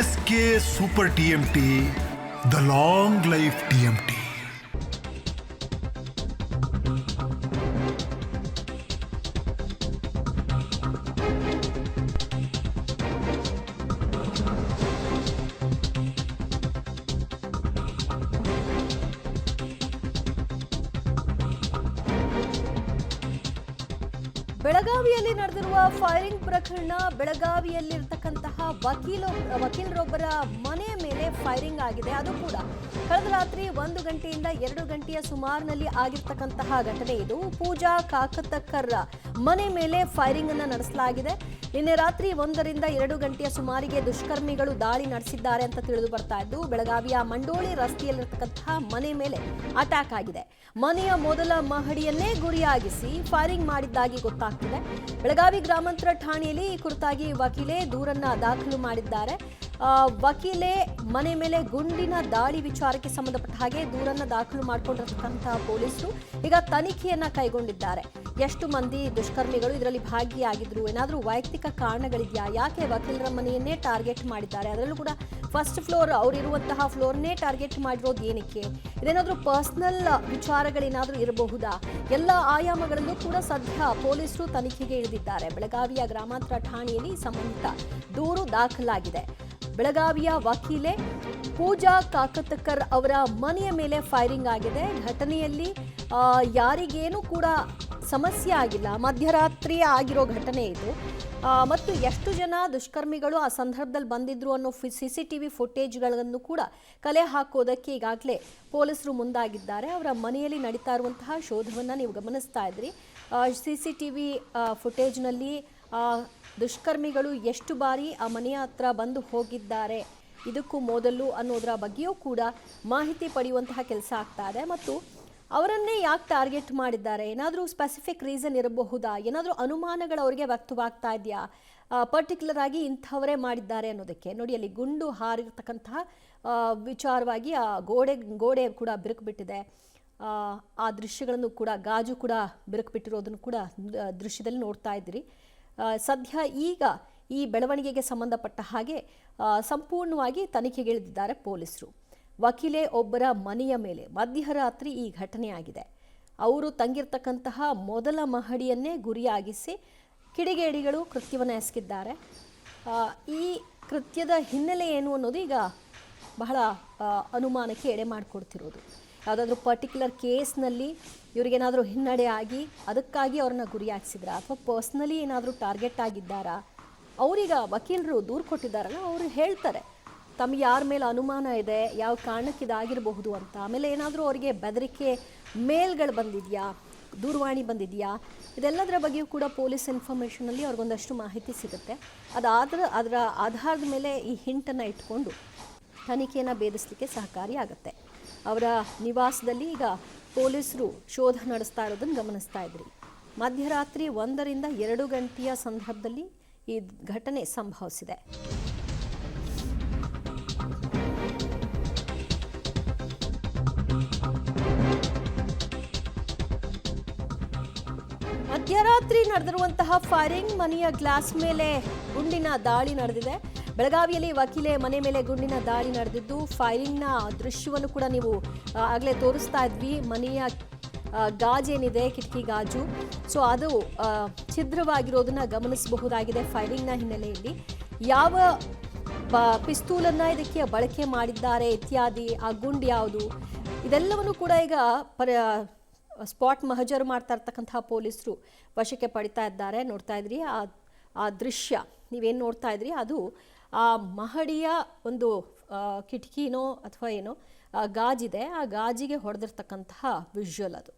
SK Super TMT, the long life TMT. ಬೆಳಗಾವಿಯಲ್ಲಿ ನಡೆದಿರುವ firing ಪ್ರಕರಣ. ಬೆಳಗಾವಿಯಲ್ಲಿರ್ತಕ್ಕಂತಹ ವಕೀಲರೊಬ್ಬರ ಮನೆಯ ಮೇಲೆ ಫೈರಿಂಗ್ ಆಗಿದೆ. ಅದು ಕೂಡ ಕಳೆದ ರಾತ್ರಿ 1 ಗಂಟೆಯಿಂದ 2 ಗಂಟೆಯ ಸುಮಾರಿನಲ್ಲಿ ಆಗಿರ್ತಕ್ಕಂತಹ ಘಟನೆ ಇದು. ಪೂಜಾ ಕಾಕತಕರ್ ಮನೆ ಮೇಲೆ ಫೈರಿಂಗ್ ಅನ್ನು ನಡೆಸಲಾಗಿದೆ. ನಿನ್ನೆ ರಾತ್ರಿ 1 ರಿಂದ 2 ಗಂಟೆಯ ಸುಮಾರಿಗೆ ದುಷ್ಕರ್ಮಿಗಳು ದಾಳಿ ನಡೆಸಿದ್ದಾರೆ ಅಂತ ತಿಳಿದು ಬರ್ತಾ ಇದ್ದು, ಬೆಳಗಾವಿಯ ಮಂಡೋಳಿ ರಸ್ತೆಯಲ್ಲಿರ್ತಕ್ಕಂತಹ ಮನೆ ಮೇಲೆ ಅಟ್ಯಾಕ್ ಆಗಿದೆ. ಮನೆಯ ಮೊದಲ ಮಹಡಿಯನ್ನೇ ಗುರಿಯಾಗಿಸಿ ಫೈರಿಂಗ್ ಮಾಡಿದ್ದಾಗಿ ಗೊತ್ತಾಗ್ತಿದೆ. ಬೆಳಗಾವಿ ಗ್ರಾಮಾಂತರ ಠಾಣೆಯಲ್ಲಿ ಈ ಕುರಿತಾಗಿ ವಕೀಲೆ ದೂರನ್ನ ದಾಖಲು ಮಾಡಿದ್ದಾರೆ. ವಕೀಲೆ ಮನೆ ಮೇಲೆ ಗುಂಡಿನ ದಾಳಿ ವಿಚಾರಕ್ಕೆ ಸಂಬಂಧಪಟ್ಟ ಹಾಗೆ ದೂರನ್ನ ದಾಖಲು ಮಾಡಿಕೊಂಡಿರ್ತಕ್ಕಂತಹ ಪೊಲೀಸರು ಈಗ ತನಿಖೆಯನ್ನ ಕೈಗೊಂಡಿದ್ದಾರೆ. ಎಷ್ಟು ಮಂದಿ ದುಷ್ಕರ್ಮಿಗಳು ಇದರಲ್ಲಿ ಭಾಗಿಯಾಗಿದ್ರು, ಏನಾದರೂ ವೈಯಕ್ತಿಕ ಕಾರಣಗಳಿದೆಯಾ, ಯಾಕೆ ವಕೀಲರ ಮನೆಯನ್ನೇ ಟಾರ್ಗೆಟ್ ಮಾಡಿದ್ದಾರೆ, ಅದರಲ್ಲೂ ಕೂಡ ಫಸ್ಟ್ ಫ್ಲೋರ್ ಅವರಿರುವಂತಹ ಫ್ಲೋರ್ನೇ ಟಾರ್ಗೆಟ್ ಮಾಡಿರೋದು ಏನಕ್ಕೆ, ಇದೇನಾದರೂ ಪರ್ಸನಲ್ ವಿಚಾರಗಳೇನಾದರೂ ಇರಬಹುದಾ, ಎಲ್ಲ ಆಯಾಮಗಳಲ್ಲೂ ಕೂಡ ಸದ್ಯ ಪೊಲೀಸರು ತನಿಖೆಗೆ ಇಳಿದಿದ್ದಾರೆ. ಬೆಳಗಾವಿಯ ಗ್ರಾಮಾಂತರ ಠಾಣೆಯಲ್ಲಿ ಸಂಬಂಧಿತ ದೂರು ದಾಖಲಾಗಿದೆ. ಬೆಳಗಾವಿಯ ವಕೀಲೆ ಪೂಜಾ ಕಾಕತಕರ್ ಅವರ ಮನೆಯ ಮೇಲೆ ಫೈರಿಂಗ್ ಆಗಿದೆ. ಘಟನೆಯಲ್ಲಿ ಯಾರಿಗೇನೂ ಕೂಡ ಸಮಸ್ಯೆ ಆಗಿಲ್ಲ. ಮಧ್ಯರಾತ್ರಿ ಆಗಿರೋ ಘಟನೆ ಇದು. ಮತ್ತು ಎಷ್ಟು ಜನ ದುಷ್ಕರ್ಮಿಗಳು ಆ ಸಂದರ್ಭದಲ್ಲಿ ಬಂದಿದ್ರು ಅನ್ನೋ CCTV ಫುಟೇಜ್ಗಳನ್ನು ಕೂಡ ಕಲೆ ಹಾಕೋದಕ್ಕೆ ಈಗಾಗಲೇ ಪೊಲೀಸರು ಮುಂದಾಗಿದ್ದಾರೆ. ಅವರ ಮನೆಯಲ್ಲಿ ನಡೀತಾ ಇರುವಂತಹ ಶೋಧವನ್ನು ನೀವು ಗಮನಿಸ್ತಾ ಇದ್ರಿ. CCTV ಫುಟೇಜ್ನಲ್ಲಿ ದುಷ್ಕರ್ಮಿಗಳು ಎಷ್ಟು ಬಾರಿ ಆ ಮನೆಯ ಹತ್ರ ಬಂದು ಹೋಗಿದ್ದಾರೆ ಇದಕ್ಕೂ ಮೊದಲು ಅನ್ನೋದರ ಬಗ್ಗೆಯೂ ಕೂಡ ಮಾಹಿತಿ ಪಡೆಯುವಂತಹ ಕೆಲಸ ಆಗ್ತಾ ಇದೆ. ಮತ್ತು ಅವರನ್ನೇ ಯಾಕೆ ಟಾರ್ಗೆಟ್ ಮಾಡಿದ್ದಾರೆ, ಏನಾದರೂ ಸ್ಪೆಸಿಫಿಕ್ ರೀಸನ್ ಇರಬಹುದಾ, ಏನಾದರೂ ಅನುಮಾನಗಳು ಅವರಿಗೆ ವ್ಯಕ್ತವಾಗ್ತಾ ಇದೆಯಾ, ಪರ್ಟಿಕ್ಯುಲರ್ ಆಗಿ ಇಂಥವರೇ ಮಾಡಿದ್ದಾರೆ ಅನ್ನೋದಕ್ಕೆ. ನೋಡಿ, ಅಲ್ಲಿ ಗುಂಡು ಹಾರಿರ್ತಕ್ಕಂತಹ ವಿಚಾರವಾಗಿ ಆ ಗೋಡೆ ಕೂಡ ಬಿರುಕು ಬಿಟ್ಟಿದೆ. ಆ ದೃಶ್ಯಗಳನ್ನು ಕೂಡ ಗಾಜು ಕೂಡ ಬಿರುಕು ಬಿಟ್ಟಿರೋದನ್ನು ಕೂಡ ದೃಶ್ಯದಲ್ಲಿ ನೋಡ್ತಾ ಇದ್ದೀರಿ. ಸದ್ಯ ಈಗ ಈ ಬೆಳವಣಿಗೆಗೆ ಸಂಬಂಧಪಟ್ಟ ಹಾಗೆ ಸಂಪೂರ್ಣವಾಗಿ ತನಿಖೆಗಿಳಿದಿದ್ದಾರೆ ಪೊಲೀಸರು. ವಕೀಲೆ ಒಬ್ಬರ ಮನೆಯ ಮೇಲೆ ಮಧ್ಯರಾತ್ರಿ ಈ ಘಟನೆಯಾಗಿದೆ. ಅವರು ತಂಗಿರ್ತಕ್ಕಂತಹ ಮೊದಲ ಮಹಡಿಯನ್ನೇ ಗುರಿಯಾಗಿಸಿ ಕಿಡಿಗೇಡಿಗಳು ಕೃತ್ಯವನ್ನು ಎಸಗಿದ್ದಾರೆ. ಈ ಕೃತ್ಯದ ಹಿನ್ನೆಲೆ ಏನು ಅನ್ನೋದು ಈಗ ಬಹಳ ಅನುಮಾನಕ್ಕೆ ಎಡೆ ಮಾಡಿಕೊಡ್ತಿರೋದು. ಯಾವುದಾದ್ರೂ ಪರ್ಟಿಕ್ಯುಲರ್ ಕೇಸ್ನಲ್ಲಿ ಇವರಿಗೇನಾದರೂ ಹಿನ್ನಡೆ ಆಗಿ ಅದಕ್ಕಾಗಿ ಅವ್ರನ್ನ ಗುರಿಯಾಗಿಸಿದ್ರ, ಅಥವಾ ಪರ್ಸ್ನಲಿ ಏನಾದರೂ ಟಾರ್ಗೆಟ್ ಆಗಿದ್ದಾರಾ? ಅವರೀಗ ವಕೀಲರು ದೂರು ಕೊಟ್ಟಿದ್ದಾರಲ್ಲ, ಅವರು ಹೇಳ್ತಾರೆ ತಮಗೆ ಯಾರ ಮೇಲೆ ಅನುಮಾನ ಇದೆ, ಯಾವ ಕಾರಣಕ್ಕೆ ಇದಾಗಿರಬಹುದು ಅಂತ. ಆಮೇಲೆ ಏನಾದರೂ ಅವರಿಗೆ ಬೆದರಿಕೆ ಮೇಲ್ಗಳು ಬಂದಿದೆಯಾ, ದೂರವಾಣಿ ಬಂದಿದೆಯಾ, ಇದೆಲ್ಲದರ ಬಗ್ಗೆಯೂ ಕೂಡ ಪೊಲೀಸ್ ಇನ್ಫಾರ್ಮೇಷನಲ್ಲಿ ಅವ್ರಿಗೊಂದಷ್ಟು ಮಾಹಿತಿ ಸಿಗುತ್ತೆ. ಅದರ ಆಧಾರದ ಮೇಲೆ ಈ ಹಿಂಟನ್ನು ಇಟ್ಕೊಂಡು ತನಿಖೆಯನ್ನು ಭೇದಿಸಲಿಕ್ಕೆ ಸಹಕಾರಿಯಾಗುತ್ತೆ. ಅವರ ನಿವಾಸದಲ್ಲಿ ಈಗ ಪೊಲೀಸರು ಶೋಧ ನಡೆಸ್ತಾ ಇರೋದನ್ನು ಗಮನಿಸ್ತಾ ಇದ್ರಿ. ಮಧ್ಯರಾತ್ರಿ 1 ರಿಂದ 2 ಗಂಟೆಯ ಸಂದರ್ಭದಲ್ಲಿ ಈ ಘಟನೆ ಸಂಭವಿಸಿದೆ. ಮಧ್ಯರಾತ್ರಿ ನಡೆದಿರುವಂತಹ ಫೈರಿಂಗ್, ಮನೆಯ ಗ್ಲಾಸ್ ಮೇಲೆ ಗುಂಡಿನ ದಾಳಿ ನಡೆದಿದೆ. ಬೆಳಗಾವಿಯಲ್ಲಿ ವಕೀಲೆ ಮನೆ ಮೇಲೆ ಗುಂಡಿನ ದಾಳಿ ನಡೆದಿದ್ದು, ಫೈರಿಂಗ್ನ ದೃಶ್ಯವನ್ನು ಕೂಡ ನೀವು ಆಗಲೇ ತೋರಿಸ್ತಾ ಇದ್ವಿ. ಮನೆಯ ಗಾಜೇನಿದೆ, ಕಿಟಕಿ ಗಾಜು, ಸೊ ಅದು ಛಿದ್ರವಾಗಿರೋದನ್ನ ಗಮನಿಸಬಹುದಾಗಿದೆ. ಫೈರಿಂಗ್ನ ಹಿನ್ನೆಲೆಯಲ್ಲಿ ಯಾವ ಪಿಸ್ತೂಲನ್ನು ಇದಕ್ಕೆ ಬಳಕೆ ಮಾಡಿದ್ದಾರೆ ಇತ್ಯಾದಿ, ಆ ಗುಂಡು ಯಾವುದು, ಇದೆಲ್ಲವನ್ನು ಕೂಡ ಈಗ ಸ್ಪಾಟ್ ಮಹಜರು ಮಾಡ್ತಾ ಇರ್ತಕ್ಕಂತಹ ಪೊಲೀಸರು ವಶಕ್ಕೆ ಪಡಿತಾ ಇದ್ದಾರೆ. ನೋಡ್ತಾ ಇದ್ರಿ ಆ ದೃಶ್ಯ ನೀವೇನು ನೋಡ್ತಾ ಇದ್ರಿ, ಅದು ಆ ಮಹಡಿಯ ಒಂದು ಕಿಟಕಿನೋ ಅಥವಾ ಏನೋ ಗಾಜಿದೆ, ಆ ಗಾಜಿಗೆ ಹೊಡೆದಿರ್ತಕ್ಕಂತಹ ವಿಜುವಲ್ ಅದು.